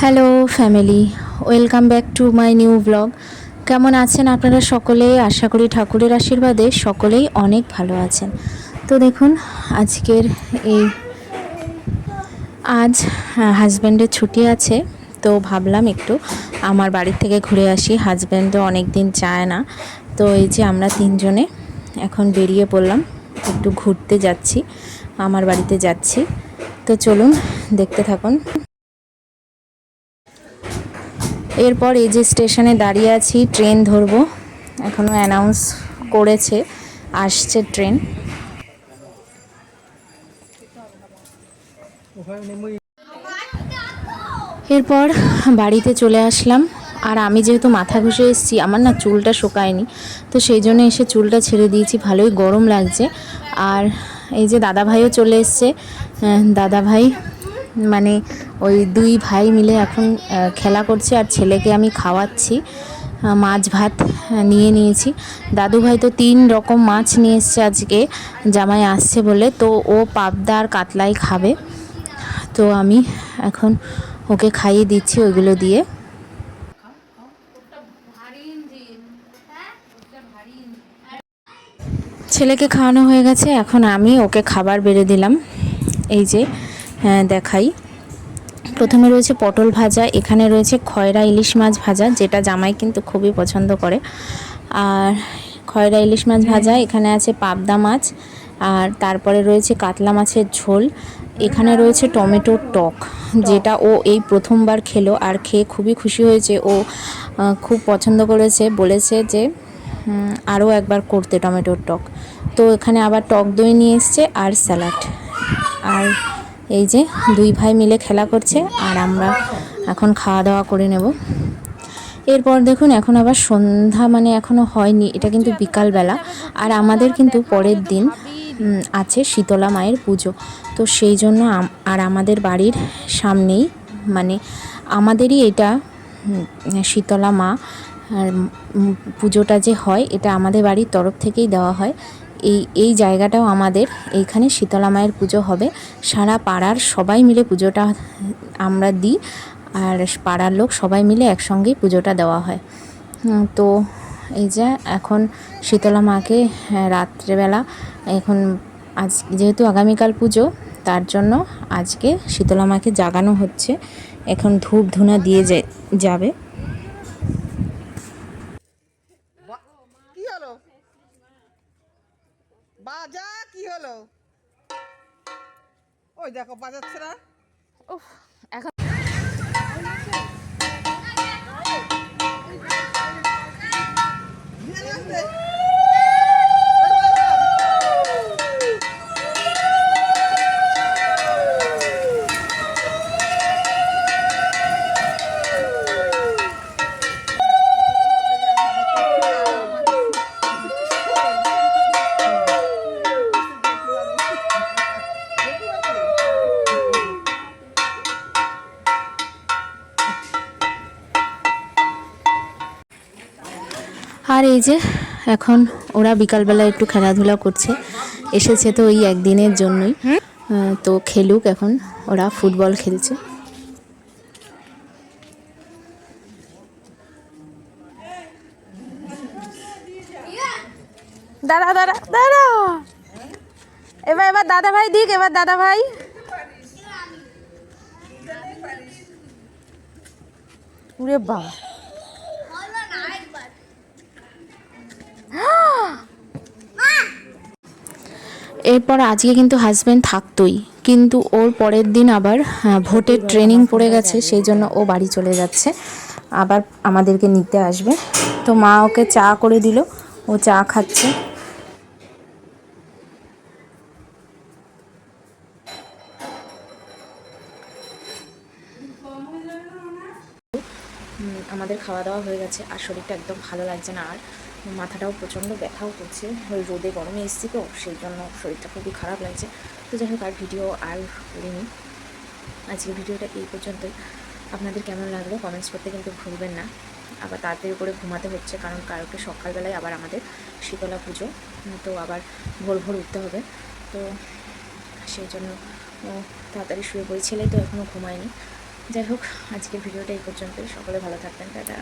Hello family, welcome back to my new blog. কেমন আছেন আপনারা সকলেই? আশা করি ঠাকুরের আশীর্বাদে সকলেই অনেক ভালো আছেন। তো দেখুন, আজকের এই আজ হাজব্যান্ডের ছুটি আছে, তো ভাবলাম একটু আমার বাড়ির থেকে ঘুরে আসি। হাজব্যান্ডও অনেক দিন যায় না, তো এই যে আমরা তিনজনে এখন বেরিয়ে পড়লাম, একটু ঘুরতে যাচ্ছি, আমার বাড়িতে যাচ্ছি। তো চলুন দেখতে থাকুন। এরপর এই যে স্টেশনে দাঁড়িয়ে আছি, ট্রেন ধরবো। এখনও অ্যানাউন্স করেছে, আসছে ট্রেন। এরপর বাড়িতে চলে আসলাম। আর আমি যেহেতু মাথা ঘষে এসেছি, আমার না চুলটা শুকায়নি, তো সেই জন্য এসে চুলটা ছেড়ে দিয়েছি, ভালোই গরম লাগছে। আর এই যে দাদাভাইও চলে এসছে। দাদাভাই মানে ওই দুই ভাই মিলে এখন খেলা করছে, আর ছেলেকে আমি খাওয়াচ্ছি। মাছ ভাত নিয়ে নিয়েছি। দাদুভাই তো 3 রকম মাছ নিয়ে এসছে আজকে, জামাই আসছে বলে, তো ও পাবদা আর কাতলাই খাবে। তো আমি এখন ওকে খাইয়ে দিচ্ছি ওইগুলো দিয়ে। ছেলেকে খাওয়ানো হয়ে গেছে, এখন আমি ওকে খাবার বেড়ে দিলাম। এই যে দেখাই, প্রথমে রয়েছে পটল ভাজা, এখানে রয়েছে খয়রা ইলিশ মাছ ভাজা, যেটা জামাই কিন্তু খুবই পছন্দ করে। আর খয়রা ইলিশ মাছ ভাজা, এখানে আছে পাবদা মাছ, আর তারপরে রয়েছে কাতলা মাছের ঝোল। এখানে রয়েছে টমেটোর টক, যেটা ও এই প্রথমবার খেলো, আর খেয়ে খুবই খুশি হয়েছে। ও খুব পছন্দ করেছে, বলেছে যে আরও একবার করতে টমেটোর টক। তো এখানে আবার টক দই নিয়ে এসছে আর স্যালাড। আর এই যে দুই ভাই মিলে খেলা করছে, আর আমরা এখন খাওয়া দাওয়া করে নেব। এরপর দেখুন, এখন আবার সন্ধ্যা, মানে এখনও হয়নি, এটা কিন্তু বিকালবেলা। আর আমাদের কিন্তু পরের দিন আছে শীতলা মায়ের পুজো। তো সেই জন্য আর আমাদের বাড়ির সামনেই, মানে আমাদেরই এটা শীতলা মা পুজোটা যে হয়, এটা আমাদের বাড়ির তরফ থেকেই দেওয়া হয়। এই জায়গাটাও আমাদের, এইখানে শীতলা মায়ের পুজো হবে। সারা পাড়ার সবাই মিলে পুজোটা আমরা দিই, আর পাড়ার লোক সবাই মিলে একসঙ্গেই পুজোটা দেওয়া হয়। তো এই যে এখন শীতলা মাকে রাত্রেবেলা, এখন আজ যেহেতু আগামীকাল পুজো, তার জন্য আজকে শীতলা মাকে জাগানো হচ্ছে। এখন ধূপ ধুনা দিয়ে যাবে। কি হলো বাজা, কি হলো? ওই দেখো বাজাচ্ছে না। উফ, এখন আর এই যে এখন ওরা বিকালবেলা একটু খেলাধুলা করছে, এসেছে তো ওই একদিনের জন্যই। তো খেলুক, এখন ওরা ফুটবল খেলছে। দাঁড়া দাঁড়া দাঁড়া, এবার এবার দাদা ভাই দিক, এবার দাদা ভাই। উরে বাবা, এরপর আজকে কিন্তু হাজব্যান্ড থাকতোই, কিন্তু ওর পরের দিন আবার ভোটের ট্রেনিং পড়ে গেছে, সেই জন্য ও বাড়ি চলে যাচ্ছে, আবার আমাদেরকে নিতে আসবে। তো মা ওকে চা করে দিল, ও চা খাচ্ছে। আমাদের খাওয়া দাওয়া হয়ে গেছে, আর শরীরটা একদম ভালো লাগছে না, আর মাথাটাও প্রচণ্ড ব্যথাও করছে। ওই রোদে গরমে এসেছি তো, সেই জন্য শরীরটা খুবই খারাপ লাগছে। তো যাই হোক, আর ভিডিও আর করিনি, আজকে ভিডিওটা এই পর্যন্তই। আপনাদের কেমন লাগলো কমেন্টস করতে কিন্তু ভুলবেন না। আবার তাড়াতাড়ি করে ঘুমাতে হচ্ছে, কারণ কালকে সকালবেলায় আবার আমাদের শীতলা পুজো, তো আবার ভোর ভোর উঠতে হবে। তো সেই জন্য তাড়াতাড়ি শুয়ে পড়ি। ছেলে তো এখনও ঘুমায়নি, যাই হোক, আজকের ভিডিওটা এই পর্যন্তই। সকলে ভালো থাকবেন, টাটা।